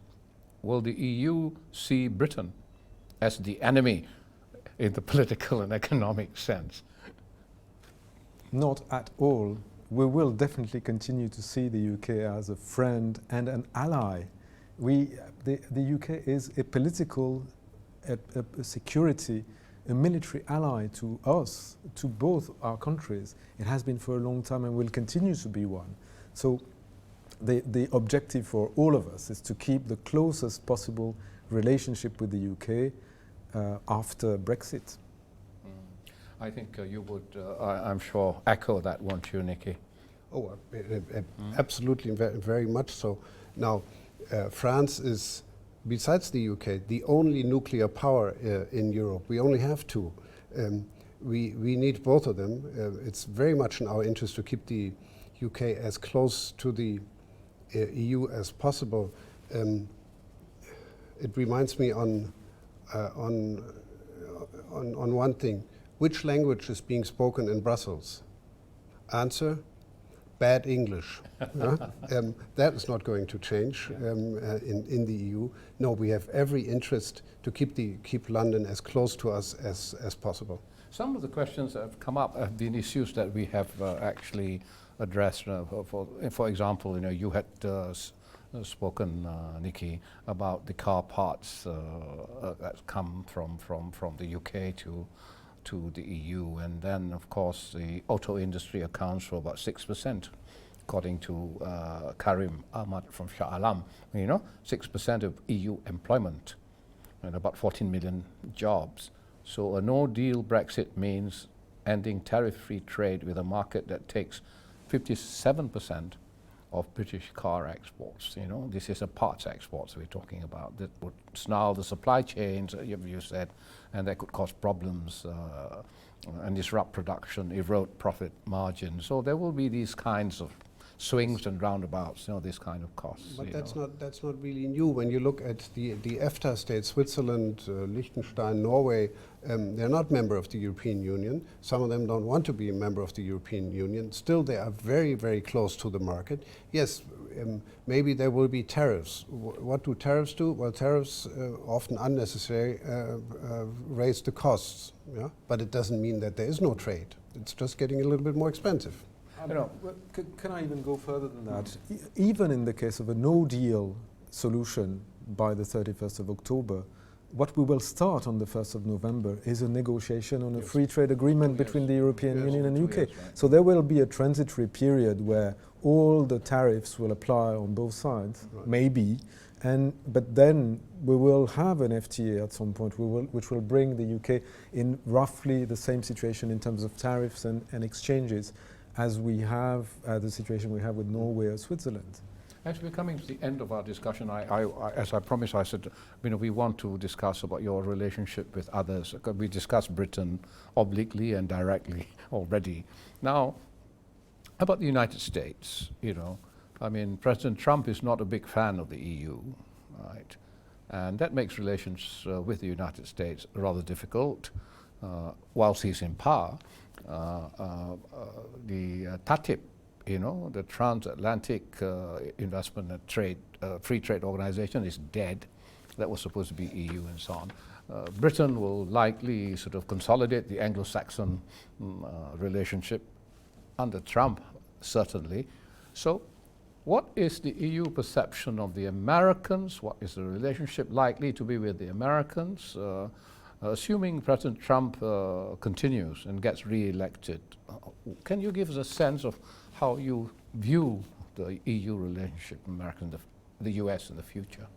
will the EU see Britain as the enemy in the political and economic sense? Not at all. We will definitely continue to see the UK as a friend and an ally. The UK is a political, a security, a military ally to us, to both our countries. It has been for a long time and will continue to be one. So the objective for all of us is to keep the closest possible relationship with the UK after Brexit. I think you would, I'm sure, echo that, won't you, Nikki? Oh, absolutely, very much so. Now, France is, besides the UK, the only nuclear power in Europe. We only have two. We need both of them. It's very much in our interest to keep the UK as close to the EU as possible. It reminds me on one thing. Which language is being spoken in Brussels? Answer: bad English. That is not going to change in the EU. No, we have every interest to keep London as close to us as possible. Some of the questions that have come up have been issues that we have actually addressed. For example, you had spoken, Nikki, about the car parts that come from the UK to the EU, and then of course the auto industry accounts for about 6%, according to Karim Ahmad from Shah Alam. 6% of EU employment and about 14 million jobs. So a no-deal Brexit means ending tariff-free trade with a market that takes 57% of British car exports. This is a parts exports we're talking about that would snarl the supply chains, you said, and that could cause problems and disrupt production, erode profit margins. So there will be these kinds of swings and roundabouts, these kind of costs. But that's not really new. When you look at the EFTA states, Switzerland, Liechtenstein, Norway, they're not member of the European Union. Some of them don't want to be a member of the European Union. Still, they are very, very close to the market. Yes, maybe there will be tariffs. What do tariffs do? Well, tariffs, often unnecessary, raise the costs. Yeah? But it doesn't mean that there is no trade. It's just getting a little bit more expensive. Can I even go further than that? Even in the case of a no-deal solution by the 31st of October, what we will start on the 1st of November is a negotiation on a free trade agreement between the European Union and UK. Right. So there will be a transitory period where all the tariffs will apply on both sides, maybe, but then we will have an FTA at some point, which will bring the UK in roughly the same situation in terms of tariffs and exchanges as we have the situation we have with Norway or Switzerland. As we're coming to the end of our discussion, as I promised, I said, we want to discuss about your relationship with others. We discussed Britain obliquely and directly already. Now, about the United States, President Trump is not a big fan of the EU, right? And that makes relations with the United States rather difficult. Whilst he's in power, the TTIP, the Transatlantic Investment and Trade, Free Trade Organization is dead. That was supposed to be EU and so on. Britain will likely sort of consolidate the Anglo-Saxon relationship under Trump, certainly. So what is the EU perception of the Americans? What is the relationship likely to be with the Americans? Assuming President Trump continues and gets re-elected, can you give us a sense of how you view the EU relationship with the US in the future?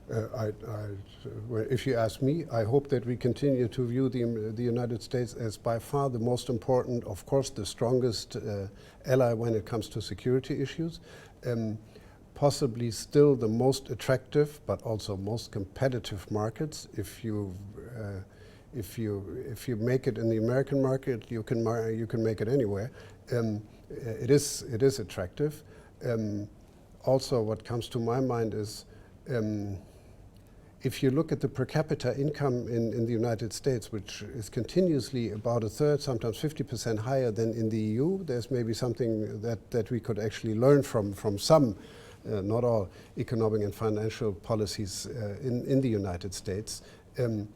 If you ask me, I hope that we continue to view the United States as by far the most important, of course, the strongest ally when it comes to security issues. Possibly still the most attractive, but also most competitive markets. If you make it in the American market, you can make it anywhere. It is attractive. Also, what comes to my mind is, if you look at the per capita income in the United States, which is continuously about a third, sometimes 50% higher than in the EU, there's maybe something that we could actually learn from some, not all, economic and financial policies in the United States. And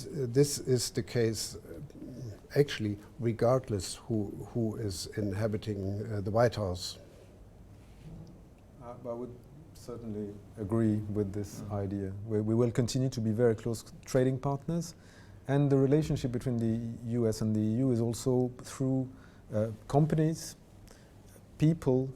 this is the case actually regardless who is inhabiting the White House. I would certainly agree with this idea. We will continue to be very close trading partners, and the relationship between the US and the EU is also through companies, people.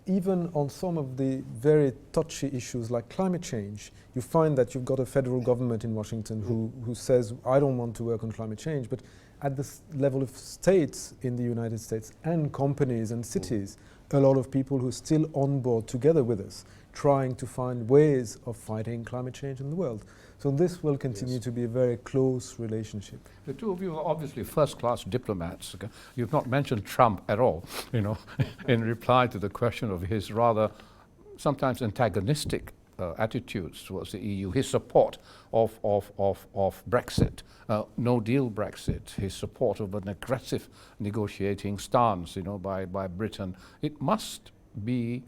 Even on some of the very touchy issues like climate change, you find that you've got a federal government in Washington who says, I don't want to work on climate change, but at the level of states in the United States and companies and cities, a lot of people who are still on board together with us, trying to find ways of fighting climate change in the world. So this will continue to be a very close relationship. The two of you are obviously first-class diplomats. Okay? You've not mentioned Trump at all, in reply to the question of his rather sometimes antagonistic attitudes towards the EU, his support of Brexit, no-deal Brexit, his support of an aggressive negotiating stance, by Britain. It must be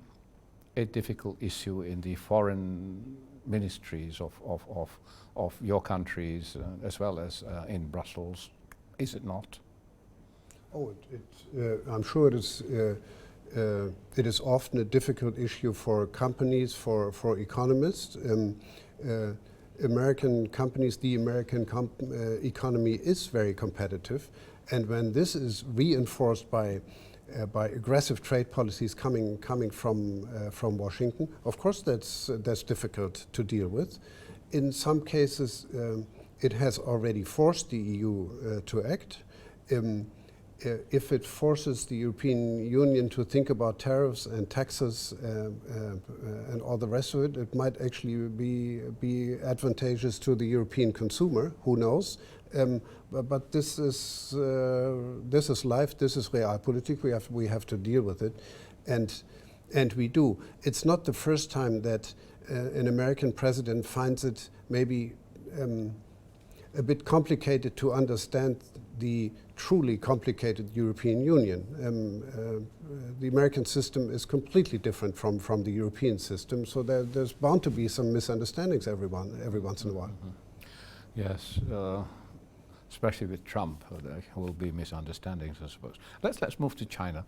a difficult issue in the foreign ministries of your countries, as well as in Brussels, is it not? Oh, I'm sure it is. It is often a difficult issue for companies, for economists. American companies, the American economy is very competitive, and when this is reinforced by aggressive trade policies coming from Washington, of course that's difficult to deal with. In some cases, it has already forced the EU to act. If it forces the European Union to think about tariffs and taxes and all the rest of it, it might actually be advantageous to the European consumer. Who knows? But this is life. This is realpolitik. We have to deal with it, and we do. It's not the first time that an American president finds it maybe a bit complicated to understand the truly complicated European Union. The American system is completely different from the European system, so there's bound to be some misunderstandings every once in a while. Mm-hmm. Yes, especially with Trump, there will be misunderstandings, I suppose. Let's move to China.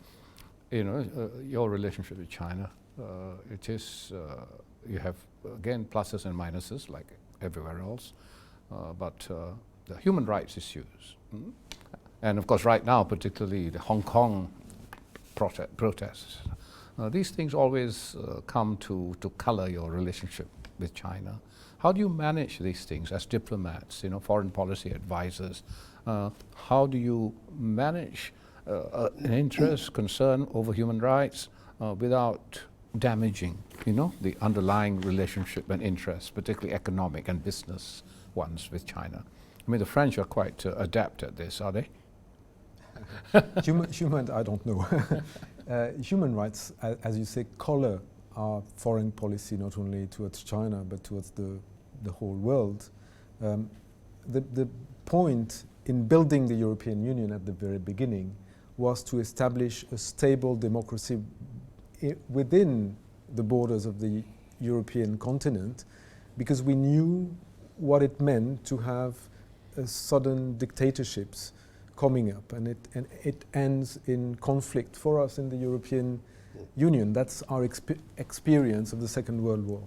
Your relationship with China, it is, you have, again, pluses and minuses like everywhere else, but the human rights issues, and of course right now particularly the Hong Kong protests, these things always come to color your relationship with China. How do you manage these things as diplomats, foreign policy advisors? How do you manage an interest, concern over human rights without damaging, the underlying relationship and interests, particularly economic and business ones with China? I mean, the French are quite adept at this, are they? Human, I don't know. Human rights, as you say, color our foreign policy not only towards China but towards the whole world. The point in building the European Union at the very beginning was to establish a stable democracy within the borders of the European continent, because we knew what it meant to have sudden dictatorships coming up, and it ends in conflict for us in the European Union. That's our experience of the Second World War.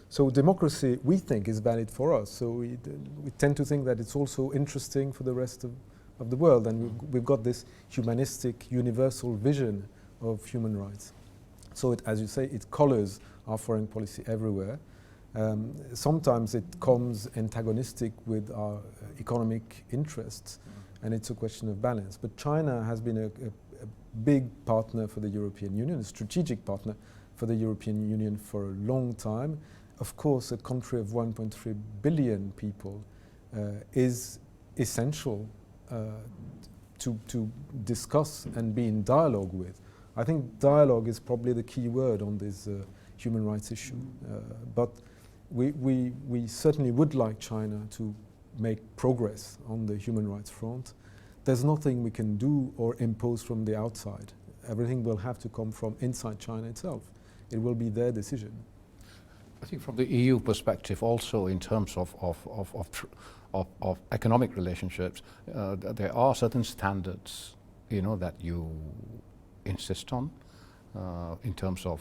So democracy, we think, is valid for us. So we tend to think that it's also interesting for the rest of the world, and we've got this humanistic, universal vision of human rights. So it, as you say, it colors our foreign policy everywhere. Sometimes it comes antagonistic with our economic interests, and it's a question of balance. But China has been a big partner for the European Union, a strategic partner for the European Union for a long time. Of course, a country of 1.3 billion people is essential to discuss and be in dialogue with. I think dialogue is probably the key word on this human rights issue. But we certainly would like China to make progress on the human rights front. There's nothing we can do or impose from the outside. Everything will have to come from inside China itself. It will be their decision. I think from the EU perspective also, in terms of economic relationships, there are certain standards, that you insist on, in terms of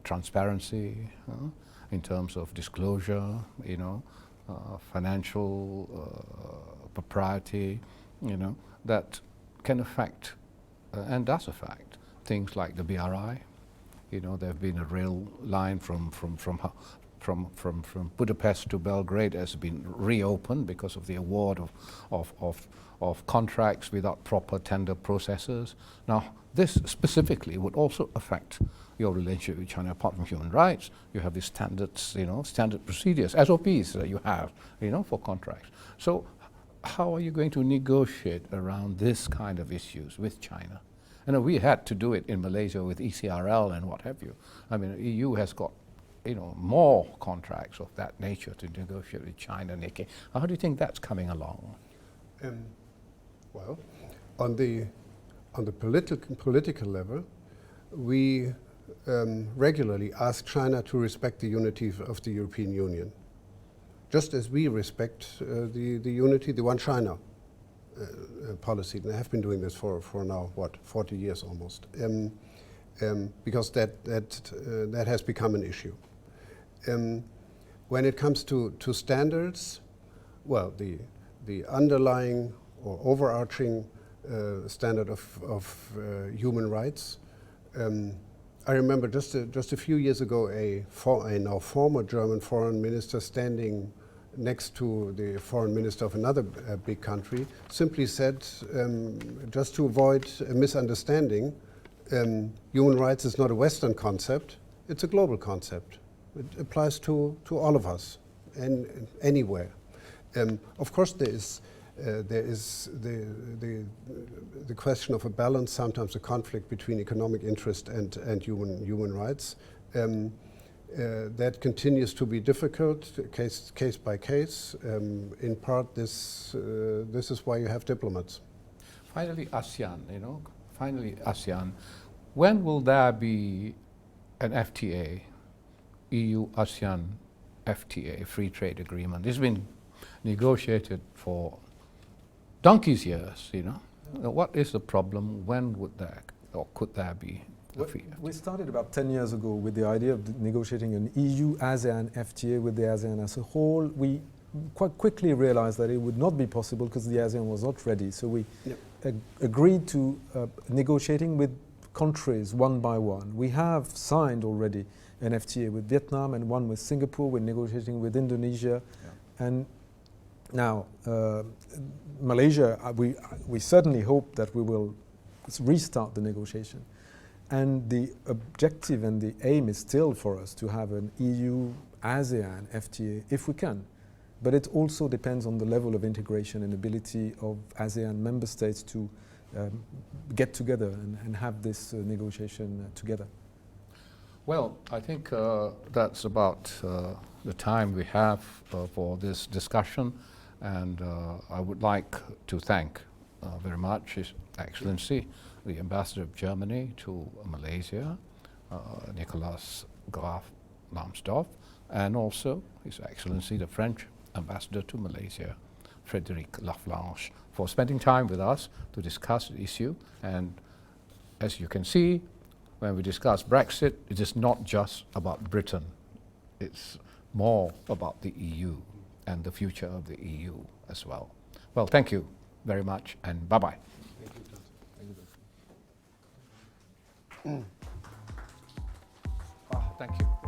transparency, in terms of disclosure, financial propriety, that can affect and does affect things like the BRI. There have been a rail line from Budapest to Belgrade has been reopened because of the award of contracts without proper tender processes. Now, this specifically would also affect your relationship with China. Apart from human rights, you have these standards, standard procedures, SOPs that you have, for contracts. So how are you going to negotiate around this kind of issues with China? We had to do it in Malaysia with ECRL and what have you. I mean, the EU has got, more contracts of that nature to negotiate with China, Nikkei. How do you think that's coming along? Well, on the political level, we regularly ask China to respect the unity of the European Union, just as we respect the unity, the one China policy. They have been doing this for now, 40 years almost, because that has become an issue. When it comes to standards, well, the underlying or overarching standard of human rights. I remember just a few years ago, a now former German foreign minister standing next to the foreign minister of another big country simply said, just to avoid a misunderstanding, human rights is not a Western concept, it's a global concept. It applies to all of us and anywhere. Of course, there is the question of a balance, sometimes a conflict between economic interest and human rights. That continues to be difficult, case by case. In part, this is why you have diplomats. Finally, ASEAN. ASEAN. When will there be an FTA, EU-ASEAN FTA, free trade agreement? This has been negotiated for donkey's years. What is the problem? When would there, or could there be? We started about 10 years ago with the idea of negotiating an EU-ASEAN FTA with the ASEAN as a whole. We quite quickly realized that it would not be possible because the ASEAN was not ready. So we agreed to negotiating with countries one by one. We have signed already an FTA with Vietnam and one with Singapore. We're negotiating with Indonesia. And now, Malaysia, we certainly hope that we will restart the negotiation. And the objective and the aim is still for us to have an EU-ASEAN FTA if we can. But it also depends on the level of integration and ability of ASEAN member states to get together and have this negotiation together. Well, I think that's about the time we have for this discussion, and I would like to thank very much His Excellency, the Ambassador of Germany to Malaysia, Nicolas Graf Lambsdorff, and also His Excellency, the French Ambassador to Malaysia, Frédéric Laflanche, for spending time with us to discuss the issue. And as you can see, when we discuss Brexit, it is not just about Britain. It's more about the EU and the future of the EU as well. Well, thank you very much, and bye-bye. Thank you. Thank you.